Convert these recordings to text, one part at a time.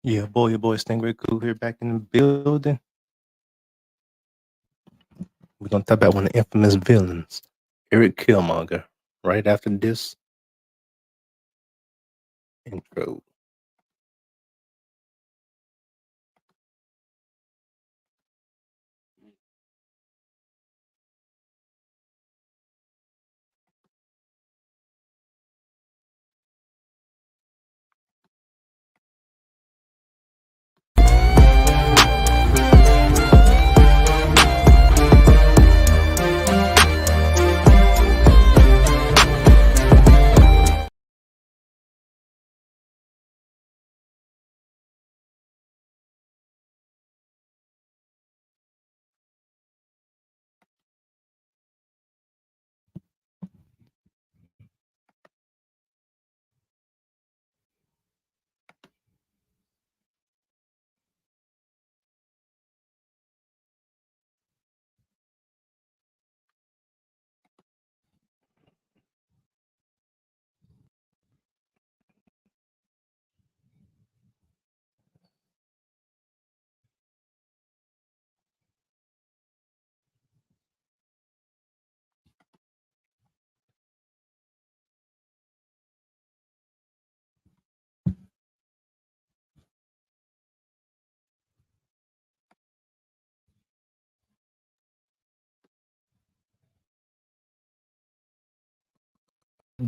Yeah, boy, your boy Stingray Cool here back in the building. We're gonna talk about one of the infamous villains, Eric Killmonger. Right after this intro.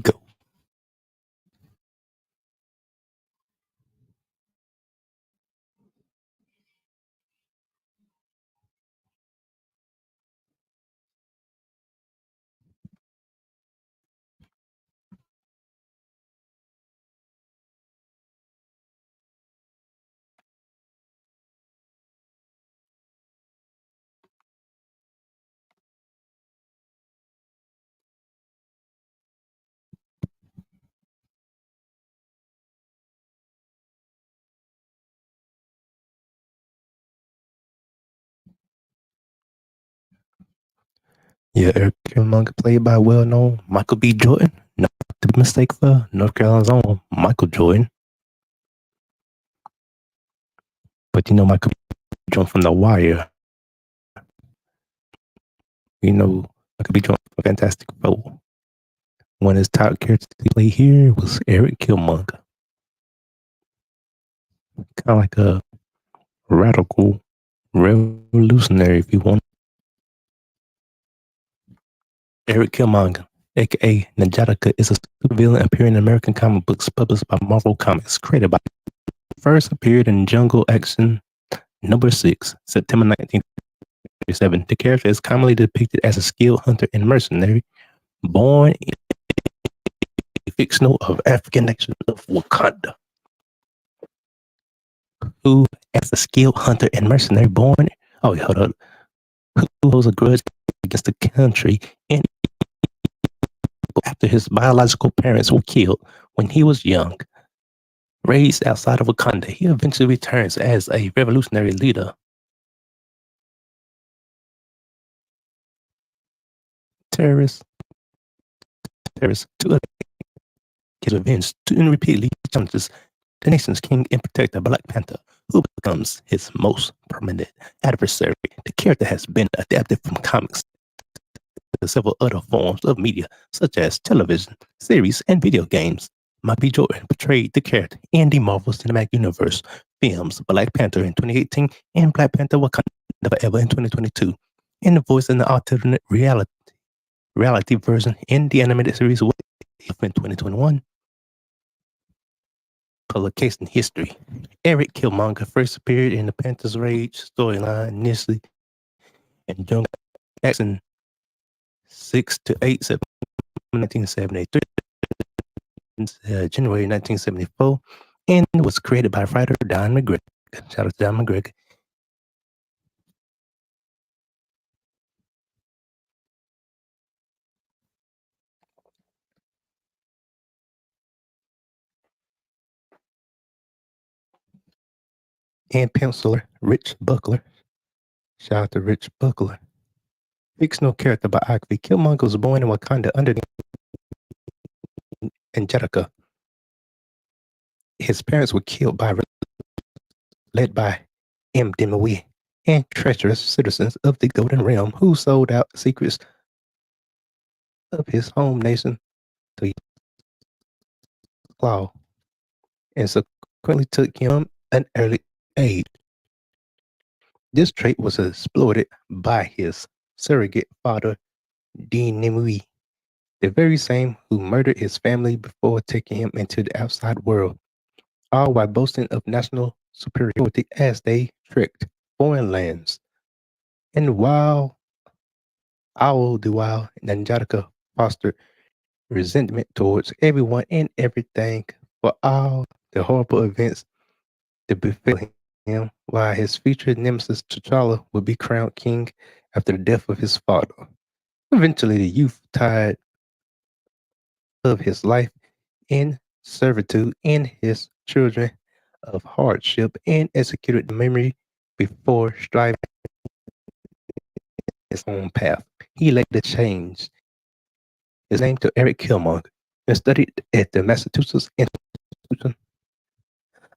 Go. Yeah, Eric Killmonger played by well-known Michael B. Jordan. Not to be mistaken for North Carolina's own Michael Jordan. But you know Michael B. Jordan from The Wire. You know Michael B. Jordan from Fantastic Four. One of his top characters he played here was Eric Killmonger. Kind of like a radical revolutionary, if you want. Eric Killmonger, aka Najatica, is a supervillain appearing in American comic books published by Marvel Comics, created by first appeared in Jungle Action number 6, September 1937. The character is commonly depicted as a skilled hunter and mercenary, born in the fictional of African nation of Wakanda, who, as a skilled hunter and mercenary, born, oh, hold up, who holds a grudge against the country and after his biological parents were killed when he was young. Raised outside of Wakanda, he eventually returns as a revolutionary leader. Terrorists, to get revenge and repeatedly challenges the nation's king and protector, Black Panther, who becomes his most permanent adversary. The character has been adapted from comics to several other forms of media, such as television, series, and video games. Michael B. Jordan portrayed the character in the Marvel Cinematic Universe films Black Panther in 2018 and Black Panther Wakanda Forever in 2022, and the voice in the alternate reality version in the animated series What If in 2021. Publication history. Eric Killmonger first appeared in the Panther's Rage storyline initially in Jungle Action 6 to 8 September 1973, January 1974, and was created by writer Don McGregor. Shout out to Don McGregor. And penciler Rich Buckler. Shout out to Rich Buckler. Fictional character biography. Killmonger was born in Wakanda under the Angelica. His parents were killed by led by Mdemwe and treacherous citizens of the Golden Realm who sold out secrets of his home nation to Claw and subsequently took him an early age. This trait was exploited by his surrogate father, Dinimui, the very same who murdered his family before taking him into the outside world, all while boasting of national superiority as they trekked foreign lands. And all the while, Nanjatka fostered resentment towards everyone and everything for all the horrible events that befell him, while his future nemesis T'Challa would be crowned king after the death of his father. Eventually, the youth, tired of his life in servitude and his children of hardship, and executed the memory before striving his own path. He later changed his name to Eric Killmonger and studied at the Massachusetts Institute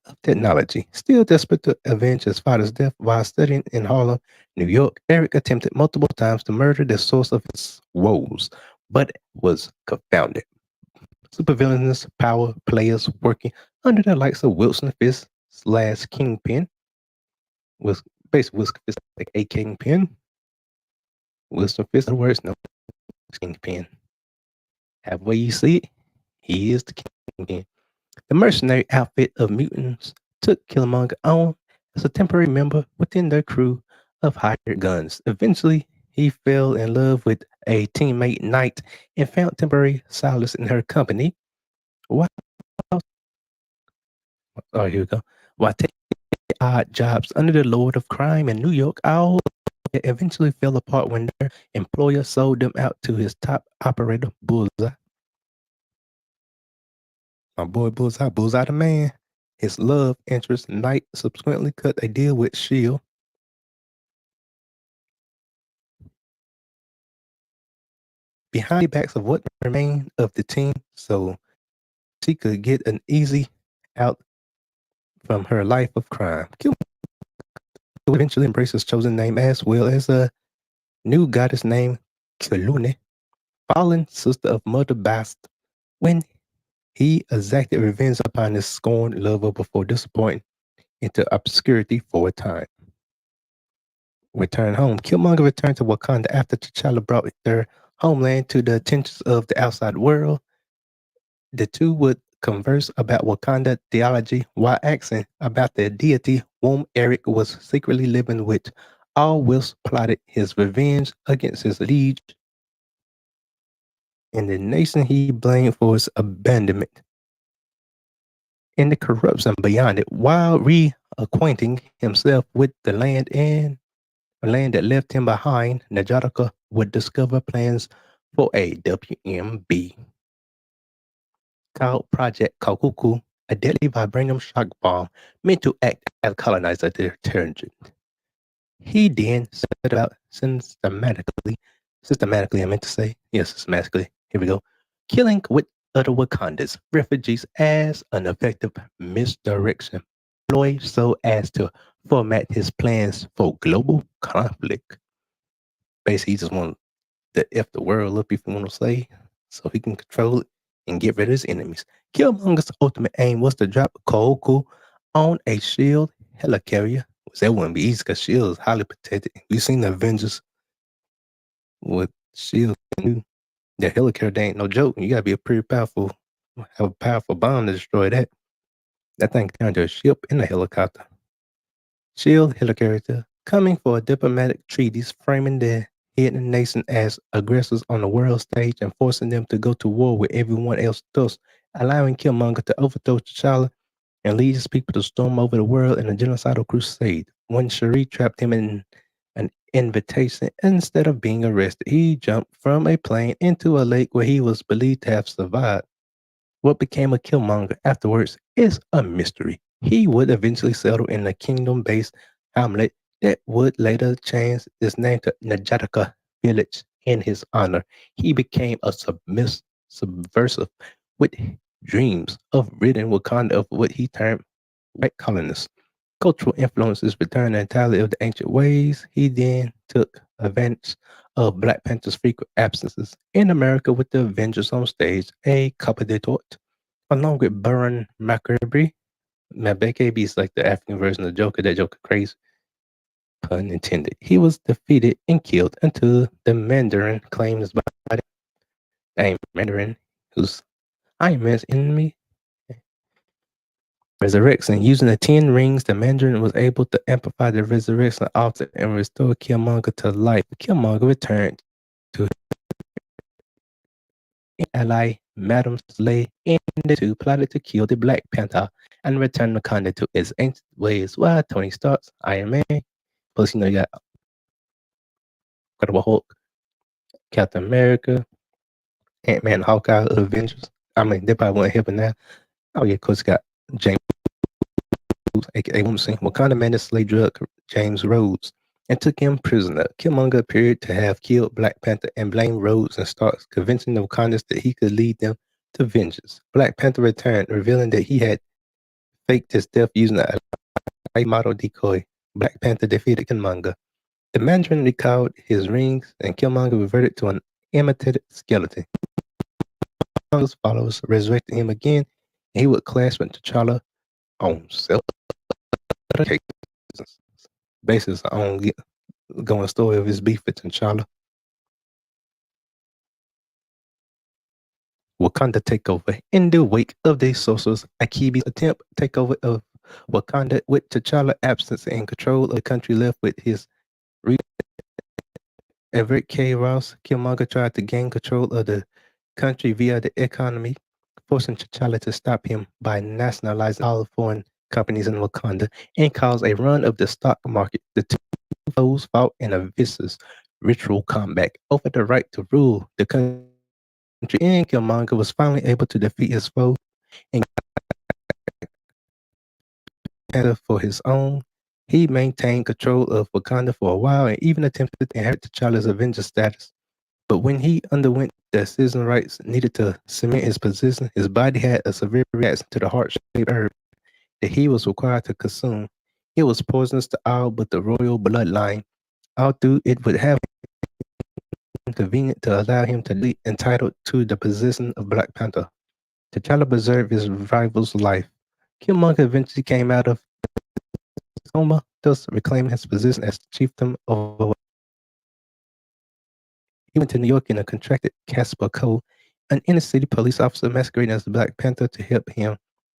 of Technology. Still desperate to avenge his father's death while studying in Harlem, New York, Eric attempted multiple times to murder the source of his woes, but was confounded. Supervillainous power players working under the likes of Wilson Fisk slash Kingpin was basically Wilson Fisk like a Kingpin. Wilson Fisk, in other words, no Kingpin. Halfway you see it, he is the Kingpin. The mercenary outfit of mutants took Killmonger on as a temporary member within their crew of hired guns. Eventually, he fell in love with a teammate Knight and found temporary solace in her company. While, here we go. While taking odd jobs under the Lord of Crime in New York, all eventually fell apart when their employer sold them out to his top operator, Bullseye. My boy Bullseye the man. His love interest, Knight, subsequently cut a deal with S.H.I.E.L.D. behind the backs of what remained of the team so she could get an easy out from her life of crime. Killmonger eventually embraced his chosen name as well as a new goddess named Kilune, fallen sister of Mother Bast, when he exacted revenge upon his scorned lover before disappointing into obscurity for a time. Return home. Killmonger returned to Wakanda after T'Challa brought their homeland to the attentions of the outside world. The two would converse about Wakanda theology while asking about the deity whom Eric was secretly living with, all whilst plotted his revenge against his liege and the nation he blamed for his abandonment and the corruption beyond it, while reacquainting himself with the land and the land that left him behind. Najataka would discover plans for a WMB called Project Kakuku, a deadly vibranium shock bomb meant to act as colonizer deterrent. He then set about systematically, I meant to say, yes, systematically, here we go, killing with other Wakandans, refugees as an effective misdirection ploy so as to format his plans for global conflict. Basically, he just wanted to F the world up, if you want to say, so he can control it and get rid of his enemies. Killmonger's ultimate aim was to drop Koku on a shield helicarrier. Which that wouldn't be easy because shield is highly protected. We've seen the Avengers with shield. The helicarrier ain't no joke. You gotta be a pretty powerful, have a powerful bomb to destroy that. That thing turned to a ship in a helicopter. Shield helicarrier coming for diplomatic treaties, framing the hidden nation as aggressors on the world stage and forcing them to go to war with everyone else, thus allowing Killmonger to overthrow T'Challa and lead his people to storm over the world in a genocidal crusade. When Shuri trapped him in an invitation, instead of being arrested, he jumped from a plane into a lake where he was believed to have survived. What became of Killmonger afterwards is a mystery. He would eventually settle in a kingdom-based hamlet that would later change its name to Najatika Village in his honor. He became a subversive with dreams of ridding Wakanda of what he termed white colonists. cultural influences returned entirely of the ancient ways. He then took advantage of Black Panther's frequent absences in America with the Avengers on stage, a couple de tort, along with Baron Macabry. Macabry is like the African version of Joker, that Joker crazy, pun intended. He was defeated and killed until the Mandarin claims by the name Mandarin, whose Iron Man's enemy resurrects, and using the 10 rings, the Mandarin was able to amplify the resurrection altar and restore Killmonger to life. Killmonger returned to his ally, Madame Slay, and the two plotted to kill the Black Panther and return Wakanda to its ancient ways. While Tony Stark's Iron Man, plus you got Incredible Hulk, Captain America, Ant-Man, Hawkeye, Avengers. I mean, they probably wouldn't help him now. Oh yeah, of course, got James, aka Woman Wakanda managed to slay drug James Rhodes and took him prisoner. Killmonger appeared to have killed Black Panther and blamed Rhodes and Stark, convincing the Wakandans that he could lead them to vengeance. Black Panther returned, revealing that he had faked his death using a light model decoy. Black Panther defeated Killmonger. The Mandarin recalled his rings, and Killmonger reverted to an imitated skeleton. Killmonger's followers resurrected him again, and he would clash with T'Challa on self basis on going story of his beef with T'Challa. Wakanda takeover. In the wake of the Sorcerer's Akibi's attempt takeover of Wakanda with T'Challa's absence and control of the country left with his Everett K. Ross, Killmonger tried to gain control of the country via the economy, forcing T'Challa to stop him by nationalizing all foreign companies in Wakanda and cause a run of the stock market. The two foes fought in a vicious ritual combat over the right to rule the country, and Killmonger was finally able to defeat his foe and Panther for his own. He maintained control of Wakanda for a while and even attempted to inherit T'Challa's Avenger status. But when he underwent the citizen rights needed to cement his position, his body had a severe reaction to the heart-shaped herb that he was required to consume. It was poisonous to all but the royal bloodline, although it would have been convenient to allow him to be entitled to the position of Black Panther. T'Challa preserved his rival's life. Killmonger eventually came out of coma, thus reclaiming his position as chieftain of. He went to New York and contracted Casper Cole, an inner-city police officer masquerading as the Black Panther, to help him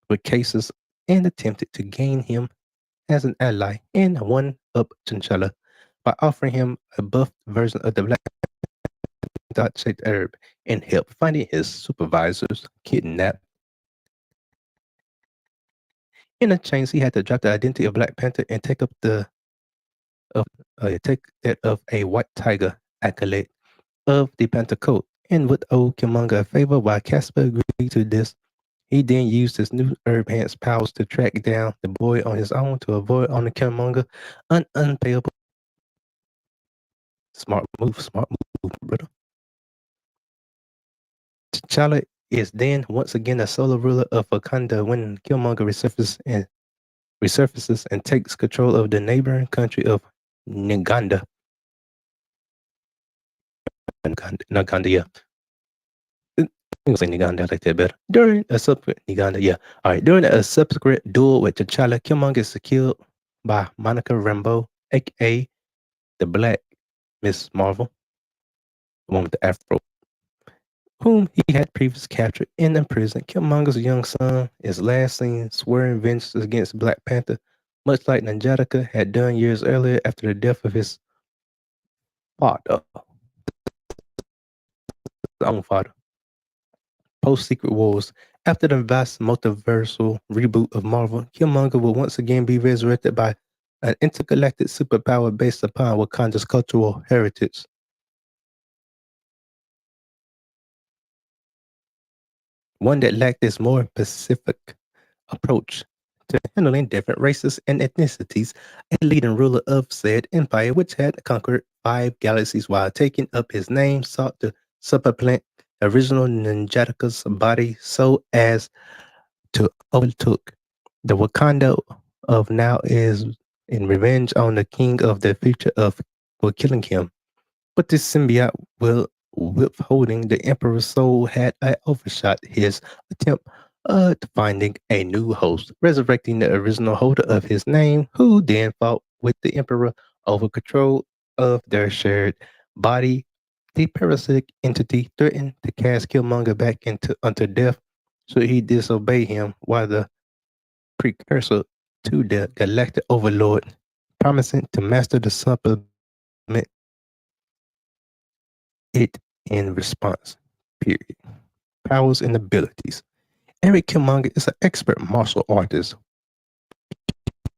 with cases and attempted to gain him as an ally and one-up T'Challa by offering him a buffed version of the Black dot-shaped herb and help finding his supervisors kidnapped. In a change, he had to drop the identity of Black Panther and take that of a white tiger accolade of the Panther coat, and would owe Killmonger a favor. While Casper agreed to this, he then used his new herb-enhanced powers to track down the boy on his own to avoid owning Killmonger an unpayable. Smart move, brother. T'Challa is then once again the sole ruler of Wakanda when Killmonger resurfaces and takes control of the neighboring country of Naganda. Naganda, yeah. I'm gonna say Naganda, I like that better. During a subsequent Naganda, yeah. All right. During a subsequent duel with T'Challa, Killmonger is killed by Monica Rambeau, aka the Black Miss Marvel, the one with the afro, whom he had previously captured and imprisoned. Killmonger's young son is last seen swearing vengeance against Black Panther, much like N'Jadaka had done years earlier after the death of his father, his own father. Post-Secret Wars, after the vast multiversal reboot of Marvel, Killmonger will once again be resurrected by an intergalactic superpower based upon Wakanda's cultural heritage. One that lacked this more pacific approach to handling different races and ethnicities, a leading ruler of said empire, which had conquered 5 galaxies while taking up his name, sought to supplant original N'Jadaka's body so as to overtook the Wakanda of now is in revenge on the king of the future of for killing him. But this symbiote will withholding the emperor's soul had overshot his attempt at finding a new host, resurrecting the original holder of his name, who then fought with the emperor over control of their shared body. The parasitic entity threatened to cast Killmonger back into unto death should he disobey him, while the precursor to the galactic overlord, promising to master the supplement it in response. Period. Powers and abilities. Eric Killmonger is an expert martial artist,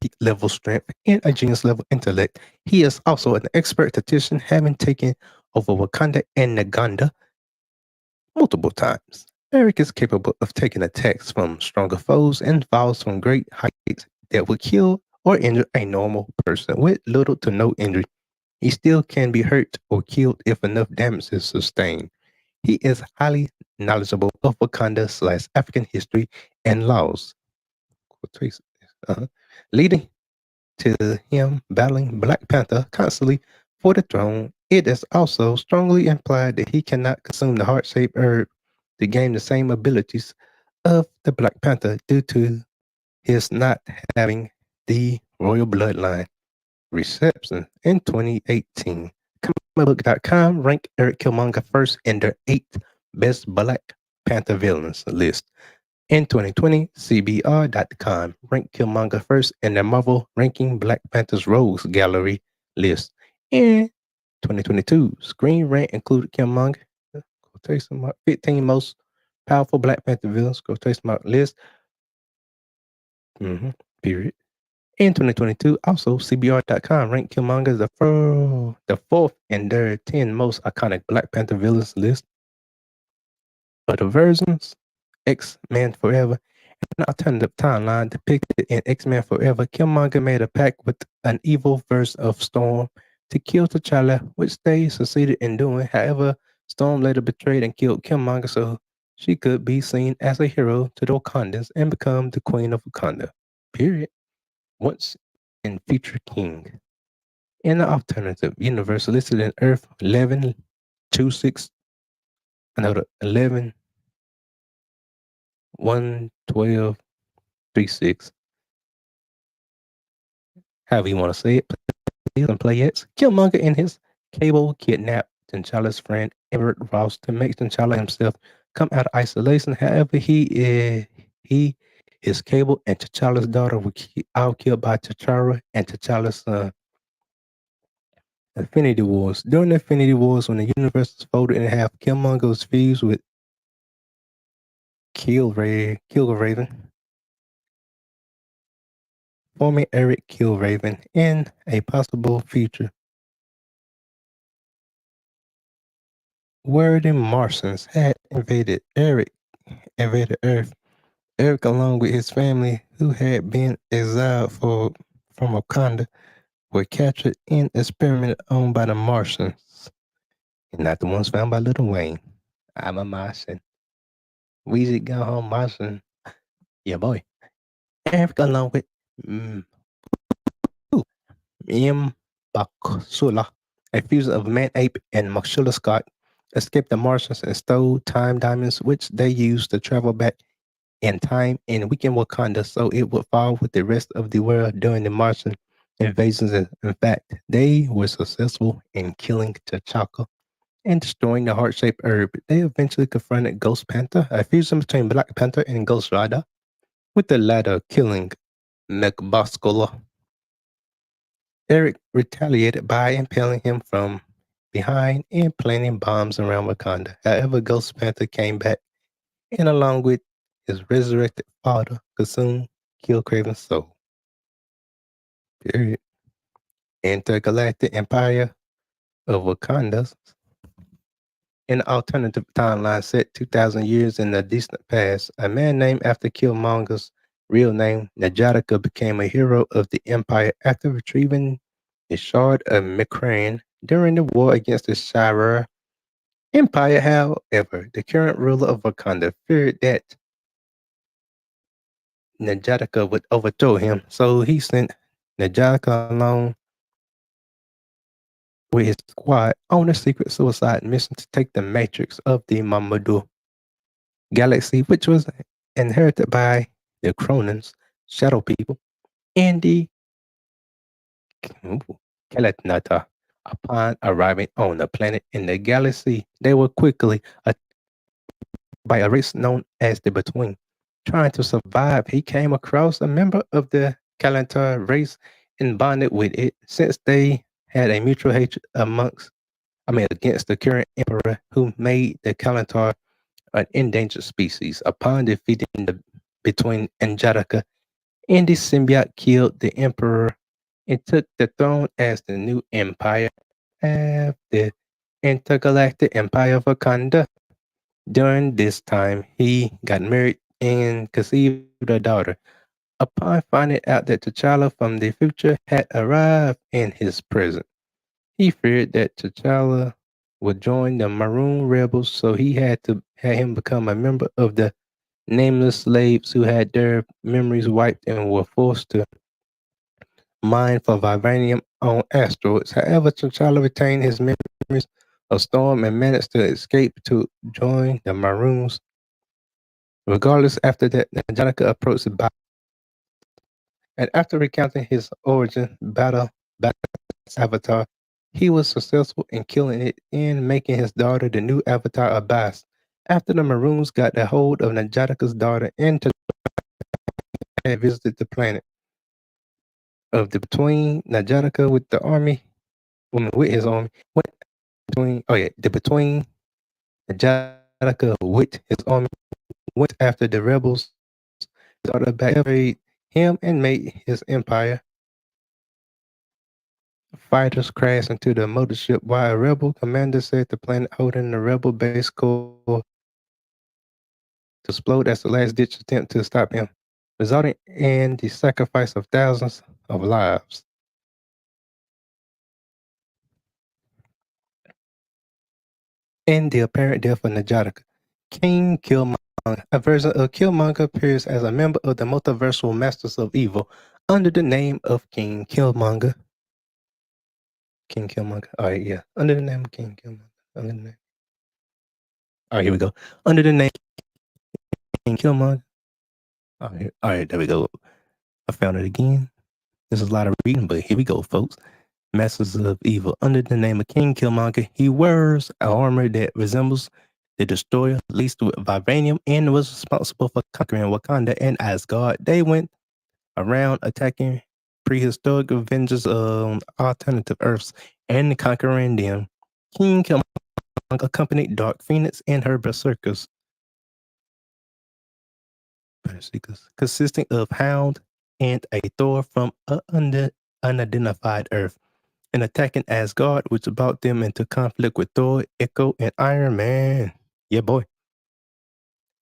peak level strength, and a genius level intellect. He is also an expert tactician, having taken over Wakanda and Naganda multiple times. Eric is capable of taking attacks from stronger foes and falls from great heights that would kill or injure a normal person with little to no injury. He still can be hurt or killed if enough damage is sustained. He is highly knowledgeable of Wakanda/African history and laws, uh, leading to him battling Black Panther constantly for the throne. It is also strongly implied that he cannot consume the heart-shaped herb to gain the same abilities of the Black Panther due to his not having the royal bloodline. Reception in 2018. Comicbook.com ranked Eric Killmonger first in their 8 best Black Panther villains list. In 2020, CBR.com ranked Killmonger first in their Marvel Ranking Black Panther's Rogues Gallery list. In 2022, Screen Rant included Killmonger, quotation mark, 15 most powerful Black Panther villains, quotation mark, list, period. In 2022, also CBR.com ranked Killmonger the fourth in their 10 most iconic Black Panther villains list. Other versions, X-Men Forever, an alternative timeline depicted in X-Men Forever, Killmonger made a pact with an evil version of Storm to kill T'Challa, which they succeeded in doing. However, Storm later betrayed and killed Killmonger so she could be seen as a hero to the Wakandans and become the Queen of Wakanda. Period. Once in Future King. In the alternative universe listed in Earth 1126, another 11 1 12 36, however you want to say it, and play it. Killmonger and his Cable kidnapped T'Challa's friend Everett Ross to make T'Challa himself come out of isolation. However, he, his Cable, and T'Challa's daughter were all killed by T'Challa and T'Challa's son. Infinity Wars. During the Infinity Wars, when the universe was folded in half, Killmonger was fused with Killraven, forming Eric Killraven in a possible future where the Martians had invaded Earth. Eric, along with his family, who had been exiled from Wakanda, were captured and experimented on by the Martians, and not the ones found by Little Wayne. I'm a Martian. Weezy got home Martian. Yeah, boy. Eric, along with mm, M'Bakusula, a fusion of man-ape and Makshula Scott, escaped the Martians and stole time diamonds, which they used to travel back in time and weaken Wakanda so it would fall with the rest of the world during the Martian invasions. In fact, they were successful in killing T'Chaka and destroying the heart-shaped herb. They eventually confronted Ghost Panther, a fusion between Black Panther and Ghost Rider, with the latter killing M'Bakusula. Eric retaliated by impaling him from behind and planting bombs around Wakanda. However, Ghost Panther came back and, along with his resurrected father, consumed Killcraven's soul. Period. Intergalactic Empire of Wakanda, an alternative timeline set 2,000 years in the distant past. A man named after Killmonger's real name, Najadaka, became a hero of the Empire after retrieving the Shard of Micrane during the war against the Shire Empire. However, the current ruler of Wakanda feared that Najatica would overthrow him, so he sent Najatica along with his squad on a secret suicide mission to take the matrix of the Mamadou galaxy, which was inherited by the Cronins, shadow people, and the Keletnata. Upon arriving on the planet in the galaxy, they were quickly attacked by a race known as the Between. Trying to survive, he came across a member of the Kalantar race and bonded with it since they had a mutual hatred against the current emperor who made the Kalantar an endangered species. Upon defeating the Between Angelica and the symbiote killed the emperor and took the throne as the new empire of the intergalactic empire of Wakanda. During this time, he got married and conceived a daughter. Upon finding out that T'Challa from the future had arrived in his present, he feared that T'Challa would join the Maroon rebels, so he had him become a member of the nameless slaves who had their memories wiped and were forced to mine for vibranium on asteroids. However, T'Challa retained his memories of Storm and managed to escape to join the Maroons. Regardless, after that, Angelica approached the battle, and after recounting his origin battle avatar, he was successful in killing it and making his daughter the new avatar Abbas. After the Maroons got a hold of Angelica's daughter and had visited the planet of the Between, Angelica with the army, with his army, went the Between, Angelica with his army went after the rebels, started back, betrayed him, and made his empire. Fighters crashed into the mothership while a rebel commander said the planet holding the rebel base core to explode as the last-ditch attempt to stop him, resulting in the sacrifice of thousands of lives. And the apparent death of Najatica. King Killmonger. A version of Killmonger appears as a member of the multiversal Masters of Evil under the name of King Killmonger. King Killmonger. All right, yeah. Under the name of King Killmonger. Under the name. All right, here we go. Under the name King Killmonger. All right, there we go. I found it again. There's a lot of reading, but here we go, folks. Masters of Evil. Under the name of King Killmonger, he wears an armor that resembles the Destroyer, laced with vibranium, and was responsible for conquering Wakanda and Asgard. They went around attacking prehistoric Avengers on alternative Earths and conquering them. King Killmonger accompanied Dark Phoenix and her berserkers, consisting of Hound and a Thor from an unidentified Earth, and attacking Asgard, which brought them into conflict with Thor, Echo, and Iron Man. Yeah, boy.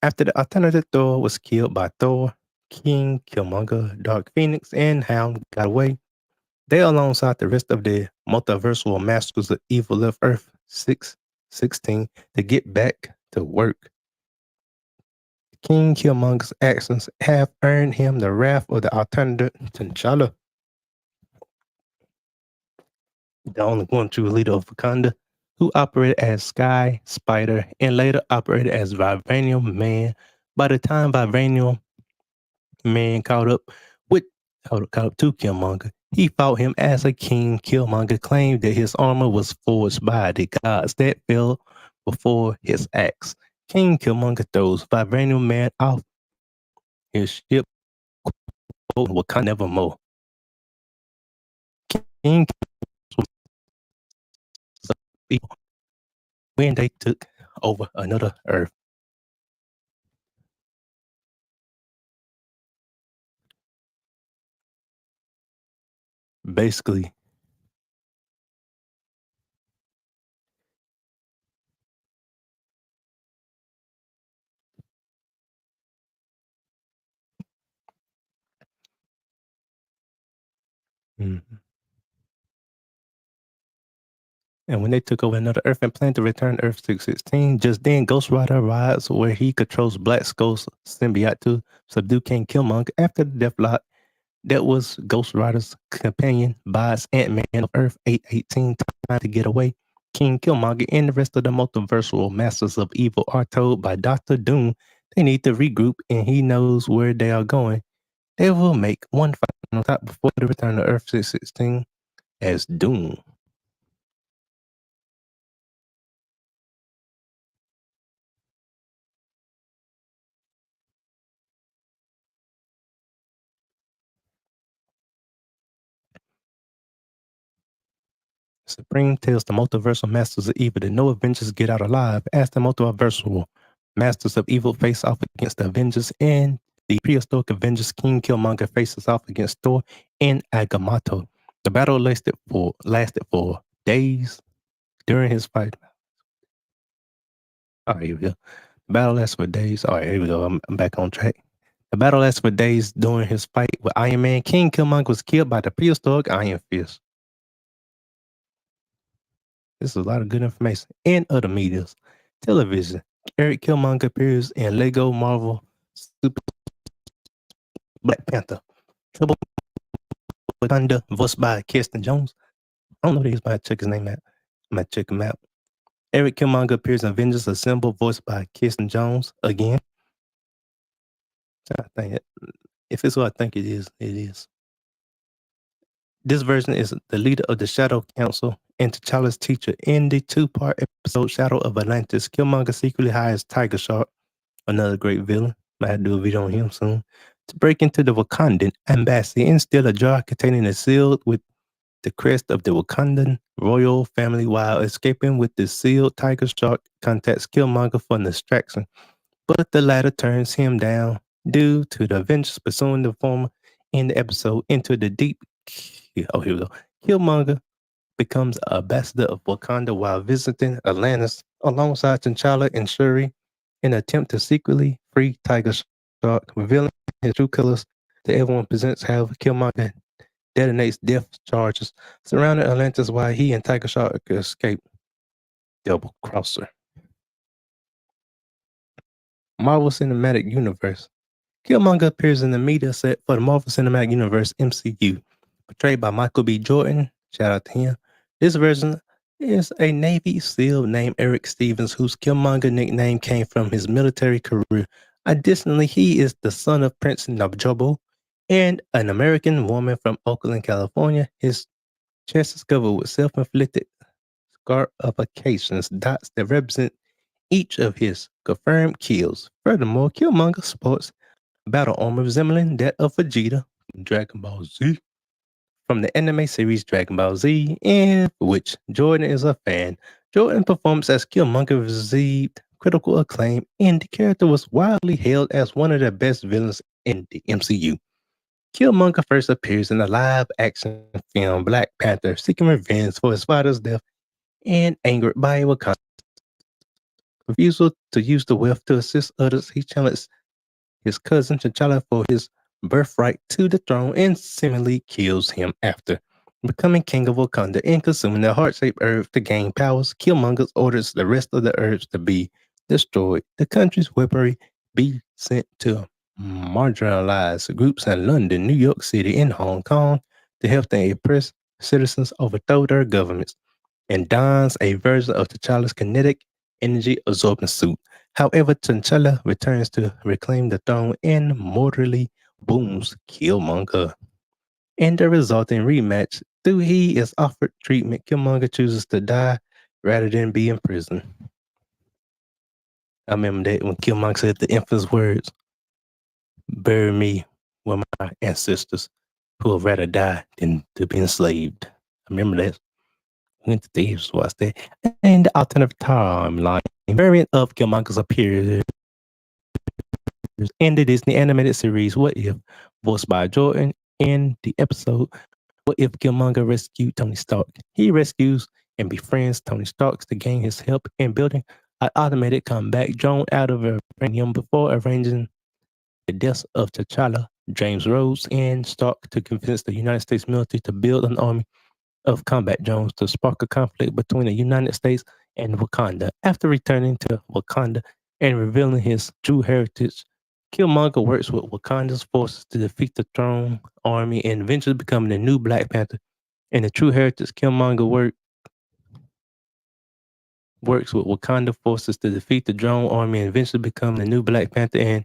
After the alternative Thor was killed by Thor, King Killmonger, Dark Phoenix, and Hound got away. They, alongside the rest of the multiversal masters of evil, left Earth 616 to get back to work. King Killmonger's actions have earned him the wrath of the alternative T'Challa, the only one true leader of Wakanda, who operated as Sky Spider and later operated as Vibranium Man. By the time Vibranium Man caught up to Killmonger, he fought him as a king. Killmonger claimed that his armor was forged by the gods that fell before his axe. King Killmonger throws Vibranium Man off his ship, Wakanda nevermore. King people when they took over another Earth. Basically, mhm. And when they took over another Earth and planned to return to Earth 616, just then Ghost Rider arrives where he controls Black Skull's symbiote to subdue King Killmonger. After the Deathlock, that was Ghost Rider's companion, buys Ant-Man of Earth 818 time to get away. King Killmonger and the rest of the multiversal masters of evil are told by Doctor Doom they need to regroup and he knows where they are going. They will make one final stop before they return to Earth 616 as Doom. Supreme tells the multiversal masters of evil that no Avengers get out alive as the multiversal masters of evil face off against the Avengers, and the prehistoric Avengers King Killmonger faces off against Thor and Agamotto. The battle lasted for days. During his fight, all right, here we go. The battle lasted for days. All right, here we go. I'm back on track. The battle lasted for days. During his fight with Iron Man, King Killmonger was killed by the prehistoric Iron Fist. This is a lot of good information. And other medias. Television. Eric Killmonger appears in Lego Marvel Super Black Panther. Trouble with Thunder, voiced by Kirsten Jones. I don't know these, but I check his name out. I'm gonna check him out. Eric Killmonger appears in Avengers Assemble, voiced by Kirsten Jones again. I think if it's what I think it is, it is. This version is the leader of the Shadow Council and T'Challa's teacher. In the two-part episode Shadow of Atlantis, Killmonger secretly hires Tiger Shark, another great villain. I had to do a video on him soon, to break into the Wakandan embassy and steal a jar containing a seal with the crest of the Wakandan royal family. While escaping with the seal, Tiger Shark contacts Killmonger for an distraction, but the latter turns him down due to the Avengers pursuing the former in the episode into the deep. Oh, here we go. Killmonger becomes an ambassador of Wakanda while visiting Atlantis alongside T'Challa and Shuri in an attempt to secretly free Tiger Shark, revealing his true colors to everyone presents. However, Killmonger detonates death charges surrounding Atlantis while he and Tiger Shark escape. Double crosser. Marvel Cinematic Universe. Killmonger appears in the media set for the Marvel Cinematic Universe MCU, portrayed by Michael B. Jordan. Shout out to him. This version is a Navy SEAL named Eric Stevens, whose Killmonger nickname came from his military career. Additionally, he is the son of Prince Nabojo and an American woman from Oakland, California. His chest is covered with self-inflicted scarifications, dots that represent each of his confirmed kills. Furthermore, Killmonger sports battle armor resembling that of Vegeta from Dragon Ball Z, from the anime series Dragon Ball Z, in which Jordan is a fan. Jordan's performance as Killmonger received critical acclaim, and the character was widely hailed as one of the best villains in the MCU. Killmonger first appears in the live-action film Black Panther, seeking revenge for his father's death and angered by Wakanda's refusal to use the wealth to assist others. He challenged his cousin T'Challa for his birthright to the throne and seemingly kills him after. Becoming king of Wakanda and consuming the heart-shaped herb to gain powers, Killmonger orders the rest of the herbs to be destroyed. The country's weaponry be sent to marginalized groups in London, New York City, and Hong Kong to help the oppressed citizens overthrow their governments, and dons a version of T'Challa's kinetic energy absorbing suit. However, T'Challa returns to reclaim the throne and mortally wounds Killmonger. In the resulting rematch, though he is offered treatment, Killmonger chooses to die rather than be imprisoned. I remember that when Killmonger said the infamous words, "Bury me with my ancestors who would rather die than to be enslaved." I remember that. Went to thieves was that. And the alternative timeline variant of Killmonger's appears in the Disney animated series What If, voiced by Jordan. In the episode What If Killmonger rescued Tony Stark. He rescues and befriends Tony Stark to gain his help in building an automated combat drone out of vibranium before arranging the deaths of T'Challa, James Rhodes, and Stark to convince the United States military to build an army of combat drones to spark a conflict between the United States and Wakanda. After returning to Wakanda and revealing his true heritage, Killmonger works with Wakanda's forces to defeat the Throne Army and eventually becoming the new Black Panther. In the True Heritage, Killmonger works with Wakanda forces to defeat the Drone Army and eventually become the new Black Panther. And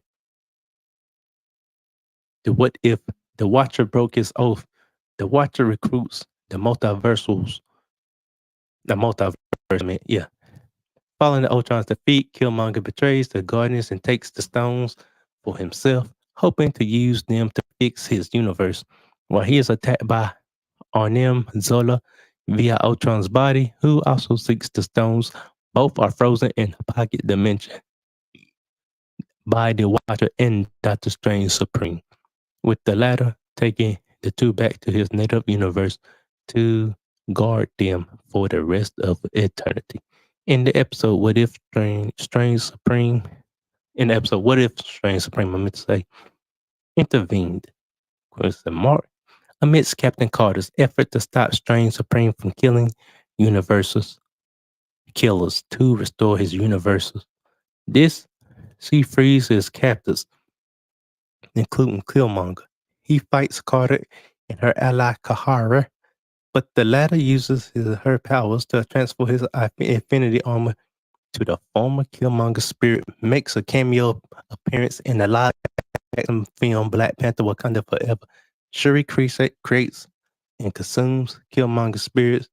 the What If the Watcher broke his oath. The Watcher recruits the multiverse, yeah. Following the Ultron's defeat, Killmonger betrays the Guardians and takes the stones for himself, hoping to use them to fix his universe. While he is attacked by Arnim Zola via Ultron's body, who also seeks the stones, both are frozen in pocket dimension by the Watcher and Doctor Strange Supreme, with the latter taking the two back to his native universe to guard them for the rest of eternity. In the episode What If Strange Supreme, I meant to say, intervened, question mark, amidst Captain Carter's effort to stop Strange Supreme from killing universes killers to restore his universes. This, she frees his captors, including Killmonger. He fights Carter and her ally Kahara, but the latter uses her powers to transfer his infinity armor to the former Killmonger spirit, makes a cameo appearance in the live action film Black Panther Wakanda Forever. Shuri creates and consumes Killmonger spirits.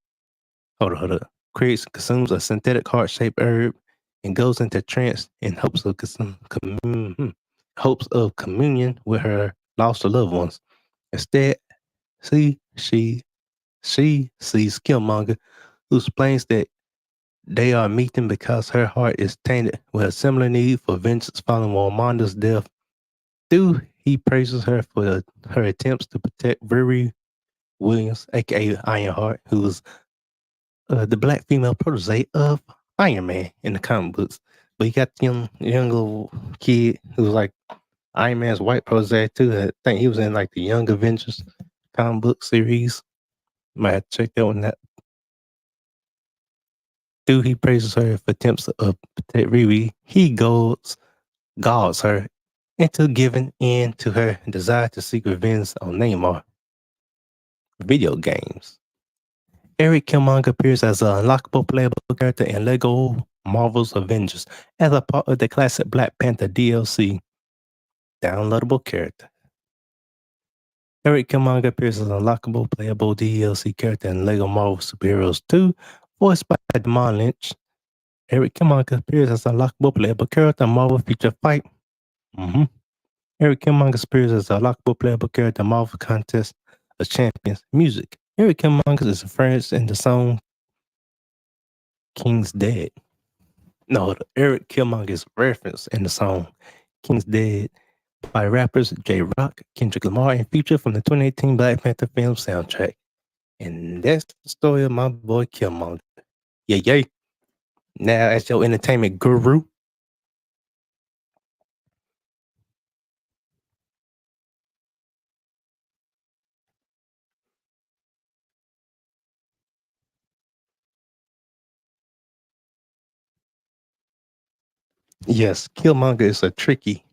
Hold on. Creates and consumes a synthetic heart-shaped herb and goes into trance in hopes of communion with her lost loved ones. Instead, she sees Killmonger, who explains that they are meeting because her heart is tainted with a similar need for vengeance following Warmonda's death. Though he praises her for her attempts to protect Riri Williams, aka Ironheart, who was the black female protege of Iron Man in the comic books. But you got the young little kid who was like Iron Man's white protege too. I think he was in like the Young Avengers comic book series. Might have to check that one out. Though he praises her for attempts to protect Riri, he guards her into giving in to her desire to seek revenge on Namor. Video games. Eric Killmonger appears as an unlockable playable character in LEGO Marvel's Avengers as a part of the classic Black Panther DLC. Downloadable character. Eric Killmonger appears as an unlockable playable DLC character in LEGO Marvel Superheroes 2, voiced by Damon Lynch. Eric Killmonger appears as an unlockable playable character in Marvel Future Fight. Eric Killmonger appears as a lockable playable character in Marvel Contest of Champions music. Eric Killmonger is referenced in the song King's Dead. No, Eric Killmonger is referenced in the song King's Dead by rappers J Rock, Kendrick Lamar, and Future from the 2018 Black Panther film soundtrack. And that's the story of my boy Killmonger. Yay. Now, as your entertainment guru, yes, Killmonger is a tricky.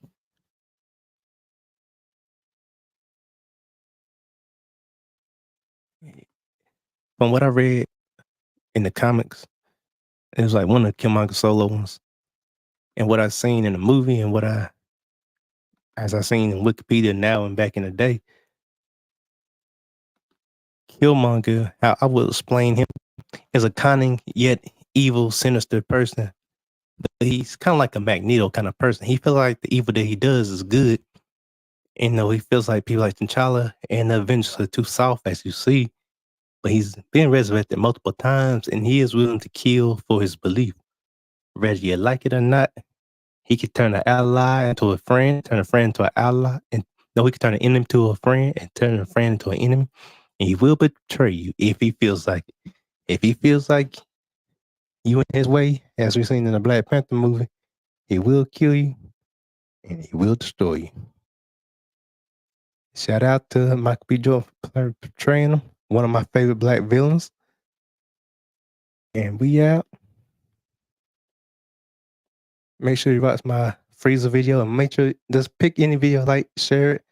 From what I read in the comics, it was like one of Killmonger's solo ones. And what I've seen in the movie and as I seen in Wikipedia now and back in the day, Killmonger, how I would explain him, is a cunning yet evil, sinister person. But he's kind of like a Magneto kind of person. He feels like the evil that he does is good. And he feels like people like T'Challa and the Avengers are too soft, as you see. But he's been resurrected multiple times, and he is willing to kill for his belief. Whether you like it or not, he could turn an ally into a friend, turn a friend into an ally, and no, he could turn an enemy to a friend and turn a friend into an enemy. And he will betray you if he feels like it. If he feels like you in his way, as we've seen in the Black Panther movie, he will kill you and he will destroy you. Shout out to Michael B. Jordan for portraying him. one of my favorite black villains. And we out. Make sure you watch my Freezer video and make sure just pick any video you like, share it.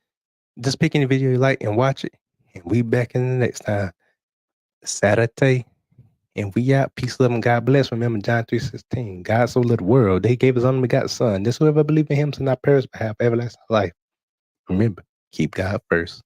Just pick any video you like and watch it. And we back in the next time. Saturday. And we out. Peace, love, and God bless. Remember John 3:16. God so loved the world, they gave his only begotten son. This whoever believe in him shall not perish but have everlasting life. Remember, keep God first.